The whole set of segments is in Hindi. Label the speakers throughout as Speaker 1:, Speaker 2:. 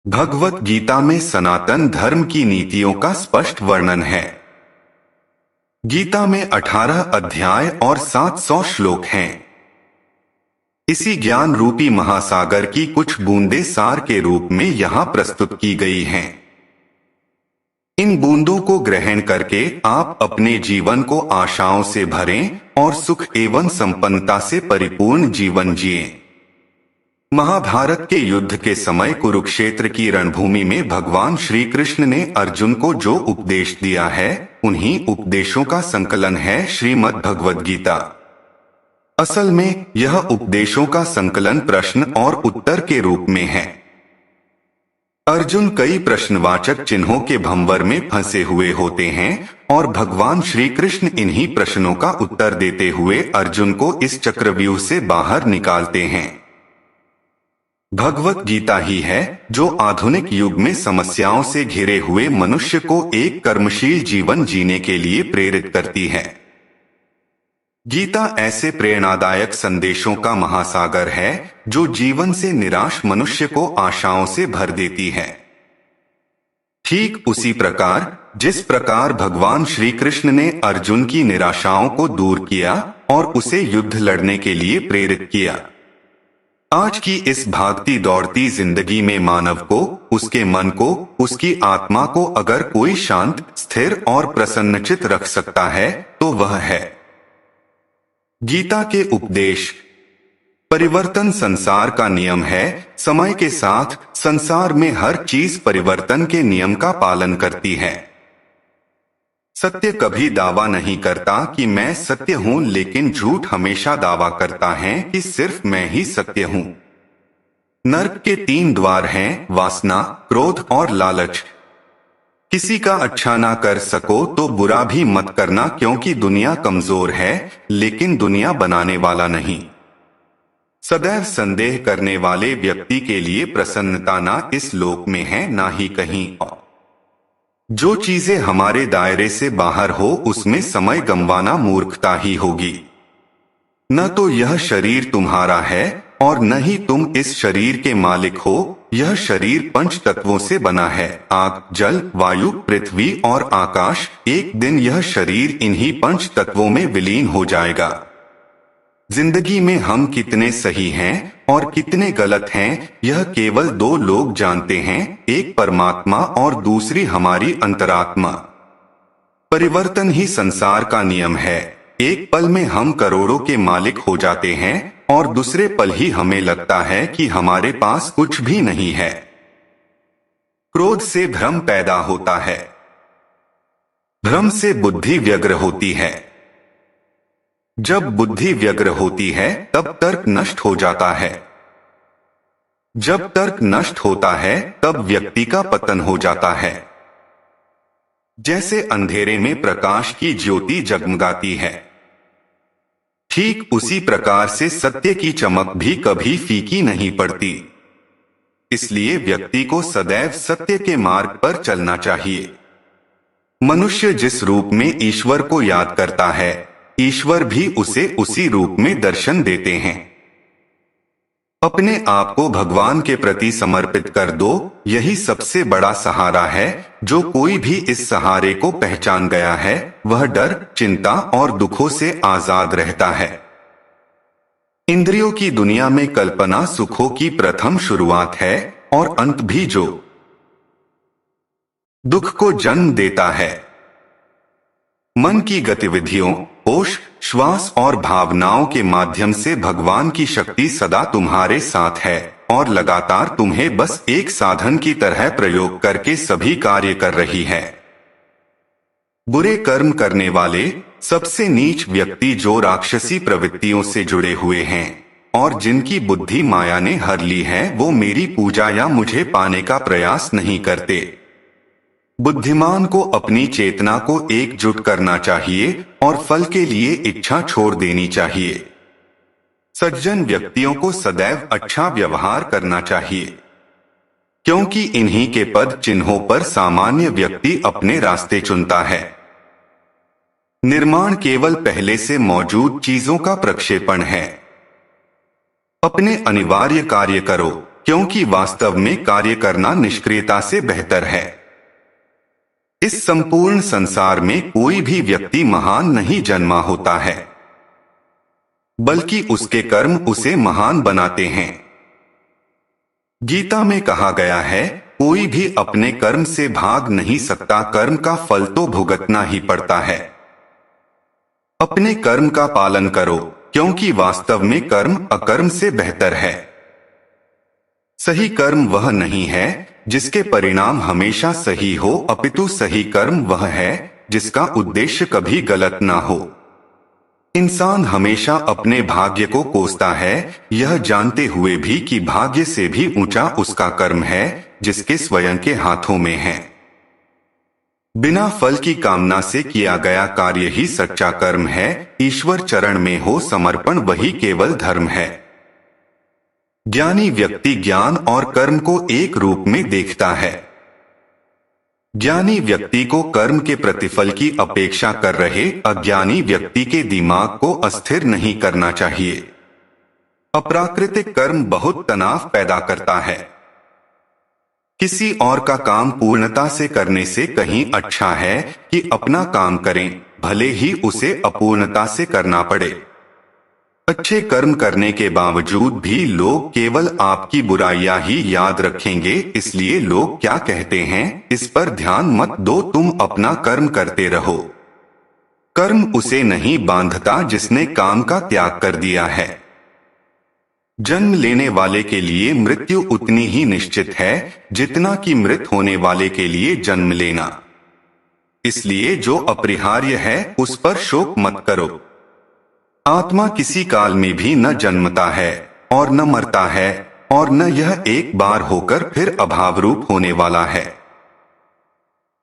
Speaker 1: भगवत गीता में सनातन धर्म की नीतियों का स्पष्ट वर्णन है। गीता में 18 अध्याय और 700 श्लोक हैं। इसी ज्ञान रूपी महासागर की कुछ बूंदें सार के रूप में यहाँ प्रस्तुत की गई हैं। इन बूंदों को ग्रहण करके आप अपने जीवन को आशाओं से भरें और सुख एवं संपन्नता से परिपूर्ण जीवन जिएं। महाभारत के युद्ध के समय कुरुक्षेत्र की रणभूमि में भगवान श्री कृष्ण ने अर्जुन को जो उपदेश दिया है, उन्हीं उपदेशों का संकलन है श्रीमद् भगवद गीता। असल में यह उपदेशों का संकलन प्रश्न और उत्तर के रूप में है। अर्जुन कई प्रश्नवाचक चिन्हों के भंवर में फंसे हुए होते हैं और भगवान श्री कृष्ण इन्हीं प्रश्नों का उत्तर देते हुए अर्जुन को इस चक्रव्यूह से बाहर निकालते हैं। भगवत गीता ही है जो आधुनिक युग में समस्याओं से घिरे हुए मनुष्य को एक कर्मशील जीवन जीने के लिए प्रेरित करती है। गीता ऐसे प्रेरणादायक संदेशों का महासागर है जो जीवन से निराश मनुष्य को आशाओं से भर देती है। ठीक उसी प्रकार जिस प्रकार भगवान श्री कृष्ण ने अर्जुन की निराशाओं को दूर किया और उसे युद्ध लड़ने के लिए प्रेरित किया। आज की इस भागती दौड़ती जिंदगी में मानव को, उसके मन को, उसकी आत्मा को अगर कोई शांत, स्थिर और प्रसन्नचित रख सकता है तो वह है गीता के उपदेश। परिवर्तन संसार का नियम है। समय के साथ संसार में हर चीज परिवर्तन के नियम का पालन करती है। सत्य कभी दावा नहीं करता कि मैं सत्य हूं, लेकिन झूठ हमेशा दावा करता है कि सिर्फ मैं ही सत्य हूं। नर्क के 3 द्वार हैं, वासना, क्रोध और लालच। किसी का अच्छा ना कर सको तो बुरा भी मत करना, क्योंकि दुनिया कमजोर है लेकिन दुनिया बनाने वाला नहीं। सदैव संदेह करने वाले व्यक्ति के लिए प्रसन्नता ना इस लोक में है ना ही कहीं और। जो चीजें हमारे दायरे से बाहर हो उसमें समय गंवाना मूर्खता ही होगी। न तो यह शरीर तुम्हारा है और न ही तुम इस शरीर के मालिक हो। यह शरीर 5 तत्वों से बना है, आग, जल, वायु, पृथ्वी और आकाश। एक दिन यह शरीर इन्हीं 5 तत्वों में विलीन हो जाएगा। जिंदगी में हम कितने सही हैं और कितने गलत हैं, यह केवल 2 लोग जानते हैं, एक परमात्मा और दूसरी हमारी अंतरात्मा। परिवर्तन ही संसार का नियम है। एक पल में हम करोड़ों के मालिक हो जाते हैं और दूसरे पल ही हमें लगता है कि हमारे पास कुछ भी नहीं है। क्रोध से भ्रम पैदा होता है, भ्रम से बुद्धि व्यग्र होती है। जब बुद्धि व्यग्र होती है तब तर्क नष्ट हो जाता है। जब तर्क नष्ट होता है तब व्यक्ति का पतन हो जाता है। जैसे अंधेरे में प्रकाश की ज्योति जगमगाती है, ठीक उसी प्रकार से सत्य की चमक भी कभी फीकी नहीं पड़ती। इसलिए व्यक्ति को सदैव सत्य के मार्ग पर चलना चाहिए। मनुष्य जिस रूप में ईश्वर को याद करता है, ईश्वर भी उसे उसी रूप में दर्शन देते हैं। अपने आप को भगवान के प्रति समर्पित कर दो, यही सबसे बड़ा सहारा है। जो कोई भी इस सहारे को पहचान गया है वह डर, चिंता और दुखों से आजाद रहता है। इंद्रियों की दुनिया में कल्पना सुखों की प्रथम शुरुआत है और अंत भी जो दुख को जन्म देता है। मन की गतिविधियों, होश, श्वास और भावनाओं के माध्यम से भगवान की शक्ति सदा तुम्हारे साथ है और लगातार तुम्हें बस एक साधन की तरह प्रयोग करके सभी कार्य कर रही है। बुरे कर्म करने वाले, सबसे नीच व्यक्ति जो राक्षसी प्रवृत्तियों से जुड़े हुए हैं और जिनकी बुद्धि माया ने हर ली है, वो मेरी पूजा या मुझे पाने का प्रयास नहीं करते। बुद्धिमान को अपनी चेतना को एकजुट करना चाहिए और फल के लिए इच्छा छोड़ देनी चाहिए। सज्जन व्यक्तियों को सदैव अच्छा व्यवहार करना चाहिए, क्योंकि इन्हीं के पद चिन्हों पर सामान्य व्यक्ति अपने रास्ते चुनता है। निर्माण केवल पहले से मौजूद चीजों का प्रक्षेपण है। अपने अनिवार्य कार्य करो, क्योंकि वास्तव में कार्य करना निष्क्रियता से बेहतर है। इस संपूर्ण संसार में कोई भी व्यक्ति महान नहीं जन्मा होता है, बल्कि उसके कर्म उसे महान बनाते हैं। गीता में कहा गया है, कोई भी अपने कर्म से भाग नहीं सकता, कर्म का फल तो भुगतना ही पड़ता है। अपने कर्म का पालन करो, क्योंकि वास्तव में कर्म अकर्म से बेहतर है। सही कर्म वह नहीं है जिसके परिणाम हमेशा सही हो, अपितु सही कर्म वह है जिसका उद्देश्य कभी गलत ना हो। इंसान हमेशा अपने भाग्य को कोसता है, यह जानते हुए भी कि भाग्य से भी ऊंचा उसका कर्म है जिसके स्वयं के हाथों में है। बिना फल की कामना से किया गया कार्य ही सच्चा कर्म है। ईश्वर चरण में हो समर्पण वही केवल धर्म है। ज्ञानी व्यक्ति ज्ञान और कर्म को एक रूप में देखता है। ज्ञानी व्यक्ति को कर्म के प्रतिफल की अपेक्षा कर रहे अज्ञानी व्यक्ति के दिमाग को अस्थिर नहीं करना चाहिए। अप्राकृतिक कर्म बहुत तनाव पैदा करता है। किसी और का काम पूर्णता से करने से कहीं अच्छा है कि अपना काम करें, भले ही उसे अपूर्णता से करना पड़े। अच्छे कर्म करने के बावजूद भी लोग केवल आपकी बुराइयां ही याद रखेंगे, इसलिए लोग क्या कहते हैं इस पर ध्यान मत दो, तुम अपना कर्म करते रहो। कर्म उसे नहीं बांधता जिसने काम का त्याग कर दिया है। जन्म लेने वाले के लिए मृत्यु उतनी ही निश्चित है जितना कि मृत होने वाले के लिए जन्म लेना। इसलिए जो अपरिहार्य है उस पर शोक मत करो। आत्मा किसी काल में भी न जन्मता है और न मरता है, और न यह एक बार होकर फिर अभाव रूप होने वाला है।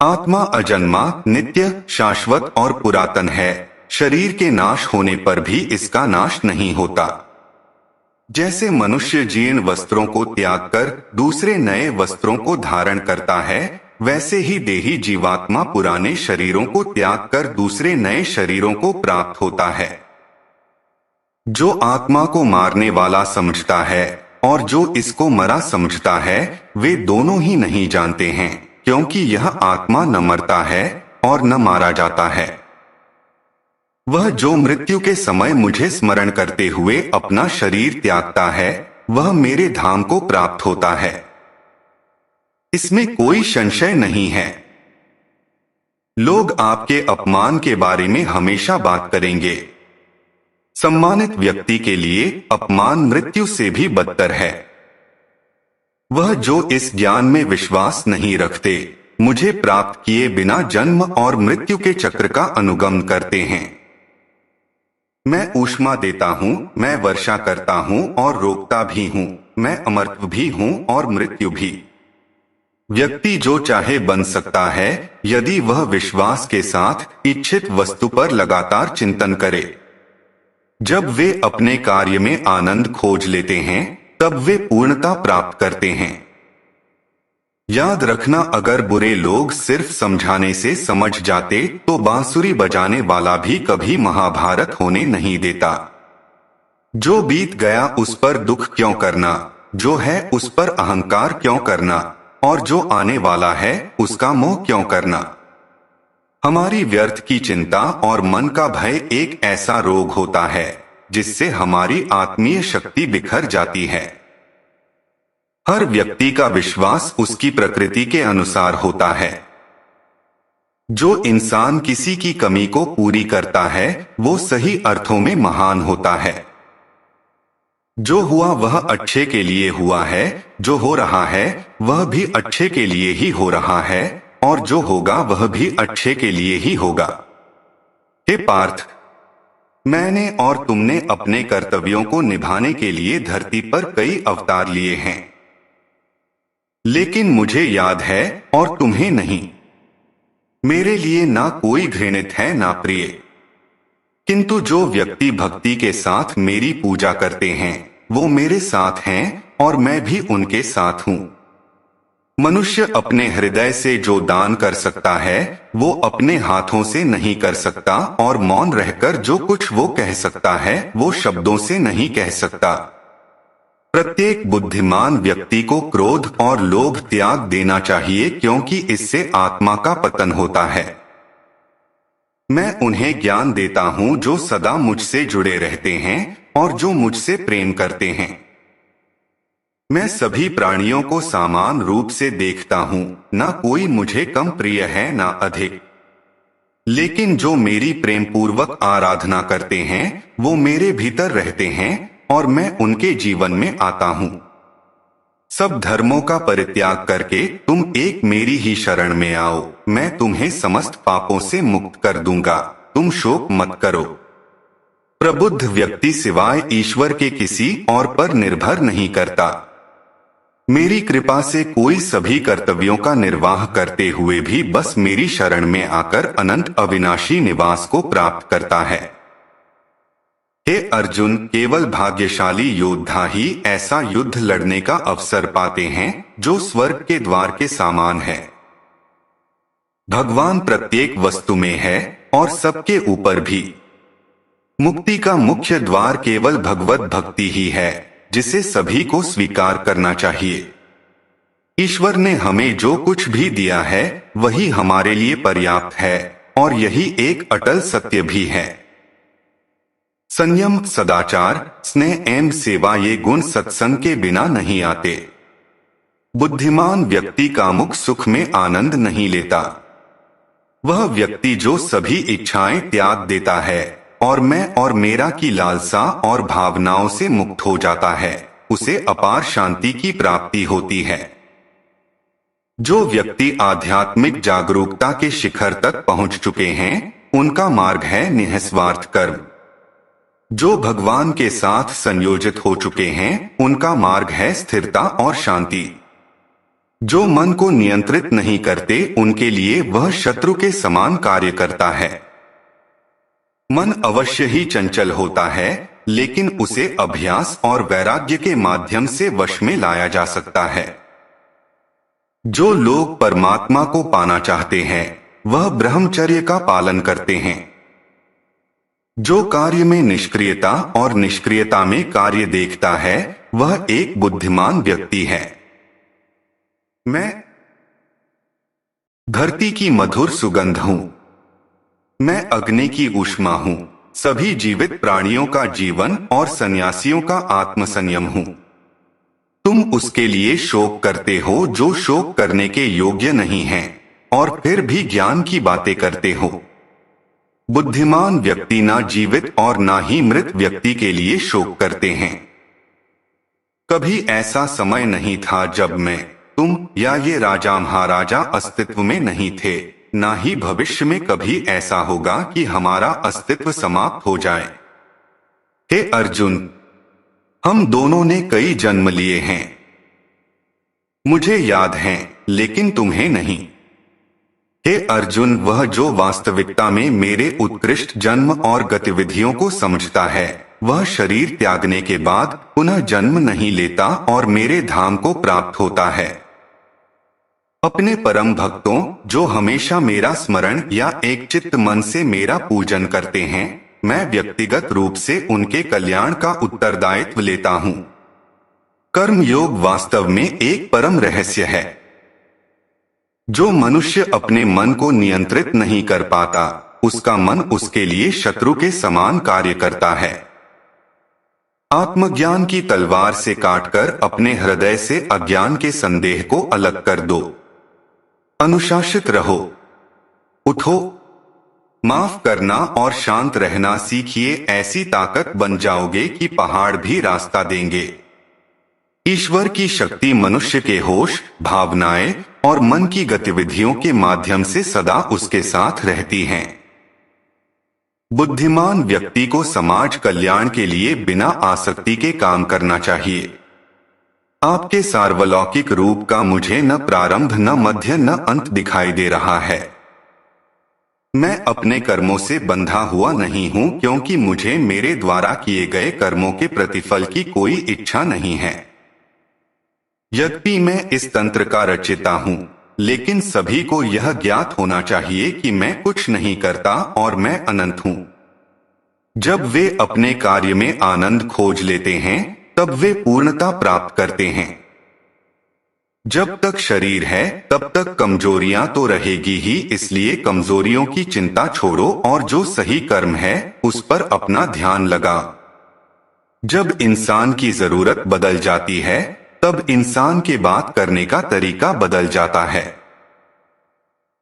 Speaker 1: आत्मा अजन्मा, नित्य, शाश्वत और पुरातन है। शरीर के नाश होने पर भी इसका नाश नहीं होता। जैसे मनुष्य जीर्ण वस्त्रों को त्याग कर दूसरे नए वस्त्रों को धारण करता है, वैसे ही देही जीवात्मा पुराने शरीरों को त्याग कर दूसरे नए शरीरों को प्राप्त होता है। जो आत्मा को मारने वाला समझता है और जो इसको मरा समझता है, वे दोनों ही नहीं जानते हैं, क्योंकि यह आत्मा न मरता है और न मारा जाता है। वह जो मृत्यु के समय मुझे स्मरण करते हुए अपना शरीर त्यागता है, वह मेरे धाम को प्राप्त होता है। इसमें कोई संशय नहीं है। लोग आपके अपमान के बारे में हमेशा बात करेंगे। सम्मानित व्यक्ति के लिए अपमान मृत्यु से भी बदतर है। वह जो इस ज्ञान में विश्वास नहीं रखते, मुझे प्राप्त किए बिना जन्म और मृत्यु के चक्र का अनुगमन करते हैं। मैं ऊष्मा देता हूँ, मैं वर्षा करता हूँ और रोकता भी हूँ, मैं अमरत्व भी हूँ और मृत्यु भी। व्यक्ति जो चाहे बन सकता है यदि वह विश्वास के साथ इच्छित वस्तु पर लगातार चिंतन करे। जब वे अपने कार्य में आनंद खोज लेते हैं, तब वे पूर्णता प्राप्त करते हैं। याद रखना, अगर बुरे लोग सिर्फ समझाने से समझ जाते तो बांसुरी बजाने वाला भी कभी महाभारत होने नहीं देता। जो बीत गया उस पर दुख क्यों करना, जो है उस पर अहंकार क्यों करना, और जो आने वाला है उसका मोह क्यों करना। हमारी व्यर्थ की चिंता और मन का भय एक ऐसा रोग होता है जिससे हमारी आत्मीय शक्ति बिखर जाती है। हर व्यक्ति का विश्वास उसकी प्रकृति के अनुसार होता है। जो इंसान किसी की कमी को पूरी करता है वो सही अर्थों में महान होता है। जो हुआ वह अच्छे के लिए हुआ है, जो हो रहा है वह भी अच्छे के लिए ही हो रहा है, और जो होगा वह भी अच्छे के लिए ही होगा। हे पार्थ, मैंने और तुमने अपने कर्तव्यों को निभाने के लिए धरती पर कई अवतार लिए हैं, लेकिन मुझे याद है और तुम्हें नहीं। मेरे लिए ना कोई घृणित है ना प्रिय, किंतु जो व्यक्ति भक्ति के साथ मेरी पूजा करते हैं वो मेरे साथ हैं और मैं भी उनके साथ हूँ। मनुष्य अपने हृदय से जो दान कर सकता है वो अपने हाथों से नहीं कर सकता, और मौन रहकर जो कुछ वो कह सकता है वो शब्दों से नहीं कह सकता। प्रत्येक बुद्धिमान व्यक्ति को क्रोध और लोभ त्याग देना चाहिए, क्योंकि इससे आत्मा का पतन होता है। मैं उन्हें ज्ञान देता हूँ जो सदा मुझसे जुड़े रहते हैं और जो मुझसे प्रेम करते हैं। मैं सभी प्राणियों को समान रूप से देखता हूँ, ना कोई मुझे कम प्रिय है ना अधिक। लेकिन जो मेरी प्रेम पूर्वक आराधना करते हैं वो मेरे भीतर रहते हैं और मैं उनके जीवन में आता हूँ। सब धर्मों का परित्याग करके तुम एक मेरी ही शरण में आओ, मैं तुम्हें समस्त पापों से मुक्त कर दूंगा, तुम शोक मत करो। प्रबुद्ध व्यक्ति सिवाय ईश्वर के किसी और पर निर्भर नहीं करता। मेरी कृपा से कोई सभी कर्तव्यों का निर्वाह करते हुए भी बस मेरी शरण में आकर अनंत अविनाशी निवास को प्राप्त करता है। हे अर्जुन, केवल भाग्यशाली योद्धा ही ऐसा युद्ध लड़ने का अवसर पाते हैं जो स्वर्ग के द्वार के समान है। भगवान प्रत्येक वस्तु में है और सबके ऊपर भी। मुक्ति का मुख्य द्वार केवल भगवत भक्ति ही है, जिसे सभी को स्वीकार करना चाहिए। ईश्वर ने हमें जो कुछ भी दिया है वही हमारे लिए पर्याप्त है और यही एक अटल सत्य भी है। संयम, सदाचार, स्नेह एवं सेवा ये गुण सत्संग के बिना नहीं आते। बुद्धिमान व्यक्ति कामुक सुख में आनंद नहीं लेता। वह व्यक्ति जो सभी इच्छाएं त्याग देता है और मैं और मेरा की लालसा और भावनाओं से मुक्त हो जाता है, उसे अपार शांति की प्राप्ति होती है। जो व्यक्ति आध्यात्मिक जागरूकता के शिखर तक पहुंच चुके हैं उनका मार्ग है निःस्वार्थ कर्म। जो भगवान के साथ संयोजित हो चुके हैं उनका मार्ग है स्थिरता और शांति। जो मन को नियंत्रित नहीं करते उनके लिए वह शत्रु के समान कार्य करता है। मन अवश्य ही चंचल होता है, लेकिन उसे अभ्यास और वैराग्य के माध्यम से वश में लाया जा सकता है। जो लोग परमात्मा को पाना चाहते हैं वह ब्रह्मचर्य का पालन करते हैं। जो कार्य में निष्क्रियता और निष्क्रियता में कार्य देखता है वह एक बुद्धिमान व्यक्ति है। मैं धरती की मधुर सुगंध हूँ, मैं अग्नि की ऊष्मा हूँ, सभी जीवित प्राणियों का जीवन और सन्यासियों का आत्मसंयम हूँ। तुम उसके लिए शोक करते हो जो शोक करने के योग्य नहीं है और फिर भी ज्ञान की बातें करते हो। बुद्धिमान व्यक्ति ना जीवित और ना ही मृत व्यक्ति के लिए शोक करते हैं। कभी ऐसा समय नहीं था जब मैं, तुम या ये राजा महाराजा अस्तित्व में नहीं थे, ना ही भविष्य में कभी ऐसा होगा कि हमारा अस्तित्व समाप्त हो जाए। हे अर्जुन, हम दोनों ने कई जन्म लिए हैं। मुझे याद है लेकिन तुम्हें नहीं। हे अर्जुन, वह जो वास्तविकता में मेरे उत्कृष्ट जन्म और गतिविधियों को समझता है वह शरीर त्यागने के बाद पुनः जन्म नहीं लेता और मेरे धाम को प्राप्त होता है। अपने परम भक्तों जो हमेशा मेरा स्मरण या एक चित्त मन से मेरा पूजन करते हैं, मैं व्यक्तिगत रूप से उनके कल्याण का उत्तरदायित्व लेता हूँ। कर्म योग वास्तव में एक परम रहस्य है। जो मनुष्य अपने मन को नियंत्रित नहीं कर पाता उसका मन उसके लिए शत्रु के समान कार्य करता है। आत्मज्ञान की तलवार से काटकर अपने हृदय से अज्ञान के संदेह को अलग कर दो। अनुशासित रहो, उठो, माफ करना और शांत रहना सीखिए। ऐसी ताकत बन जाओगे कि पहाड़ भी रास्ता देंगे। ईश्वर की शक्ति मनुष्य के होश, भावनाएं और मन की गतिविधियों के माध्यम से सदा उसके साथ रहती हैं। बुद्धिमान व्यक्ति को समाज कल्याण के लिए बिना आसक्ति के काम करना चाहिए। आपके सार्वलौकिक रूप का मुझे न प्रारंभ न मध्य न अंत दिखाई दे रहा है। मैं अपने कर्मों से बंधा हुआ नहीं हूँ, क्योंकि मुझे मेरे द्वारा किए गए कर्मों के प्रतिफल की कोई इच्छा नहीं है। यद्यपि मैं इस तंत्र का रचयिता हूँ, लेकिन सभी को यह ज्ञात होना चाहिए कि मैं कुछ नहीं करता और मैं अनंत हूँ। जब वे अपने कार्य में आनंद खोज लेते हैं तब वे पूर्णता प्राप्त करते हैं। जब तक शरीर है तब तक कमजोरियां तो रहेगी ही, इसलिए कमजोरियों की चिंता छोड़ो और जो सही कर्म है उस पर अपना ध्यान लगा। जब इंसान की जरूरत बदल जाती है तब इंसान के बात करने का तरीका बदल जाता है।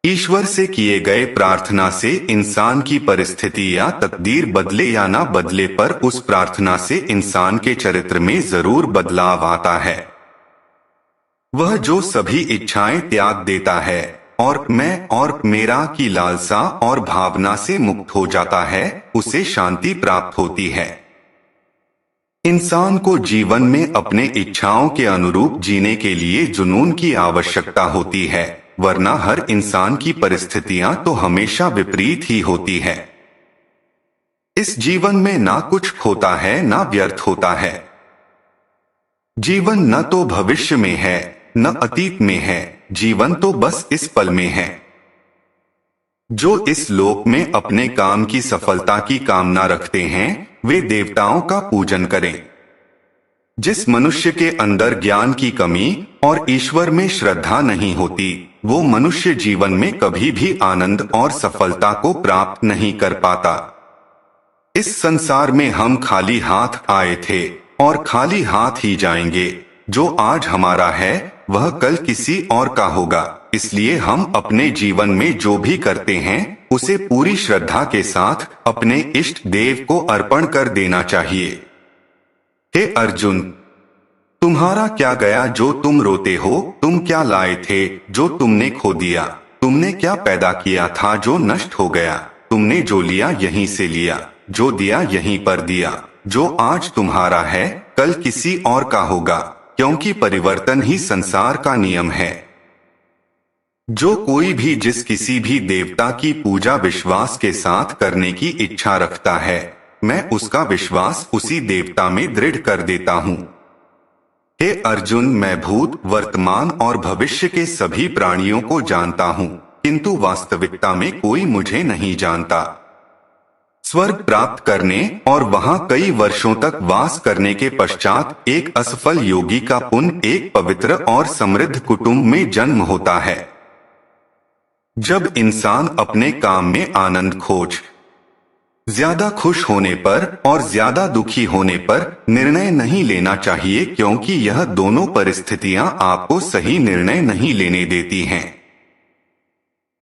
Speaker 1: ईश्वर से किए गए प्रार्थना से इंसान की परिस्थिति या तकदीर बदले या ना बदले, पर उस प्रार्थना से इंसान के चरित्र में जरूर बदलाव आता है। वह जो सभी इच्छाएं त्याग देता है और मैं और मेरा की लालसा और भावना से मुक्त हो जाता है, उसे शांति प्राप्त होती है। इंसान को जीवन में अपने इच्छाओं के अनुरूप जीने के लिए जुनून की आवश्यकता होती है, वरना हर इंसान की परिस्थितियां तो हमेशा विपरीत ही होती है। इस जीवन में ना कुछ खोता है ना व्यर्थ होता है। जीवन न तो भविष्य में है न अतीत में है, जीवन तो बस इस पल में है। जो इस लोक में अपने काम की सफलता की कामना रखते हैं वे देवताओं का पूजन करें। जिस मनुष्य के अंदर ज्ञान की कमी और ईश्वर में श्रद्धा नहीं होती, वो मनुष्य जीवन में कभी भी आनंद और सफलता को प्राप्त नहीं कर पाता। इस संसार में हम खाली हाथ आए थे और खाली हाथ ही जाएंगे। जो आज हमारा है वह कल किसी और का होगा, इसलिए हम अपने जीवन में जो भी करते हैं उसे पूरी श्रद्धा के साथ अपने इष्ट देव को अर्पण कर देना चाहिए। हे अर्जुन, तुम्हारा क्या गया जो तुम रोते हो? तुम क्या लाए थे जो तुमने खो दिया? तुमने क्या पैदा किया था जो नष्ट हो गया? तुमने जो लिया यहीं से लिया, जो दिया यहीं पर दिया। जो आज तुम्हारा है कल किसी और का होगा, क्योंकि परिवर्तन ही संसार का नियम है। जो कोई भी जिस किसी भी देवता की पूजा विश्वास के साथ करने की इच्छा रखता है, मैं उसका विश्वास उसी देवता में दृढ़ कर देता हूँ। हे अर्जुन, मैं भूत, वर्तमान और भविष्य के सभी प्राणियों को जानता हूँ, किंतु वास्तविकता में कोई मुझे नहीं जानता। स्वर्ग प्राप्त करने और वहां कई वर्षों तक वास करने के पश्चात एक असफल योगी का पुण्य एक पवित्र और समृद्ध कुटुंब में जन्म होता है। जब इंसान अपने काम में आनंद खोज ज्यादा खुश होने पर और ज्यादा दुखी होने पर निर्णय नहीं लेना चाहिए, क्योंकि यह दोनों परिस्थितियां आपको सही निर्णय नहीं लेने देती हैं।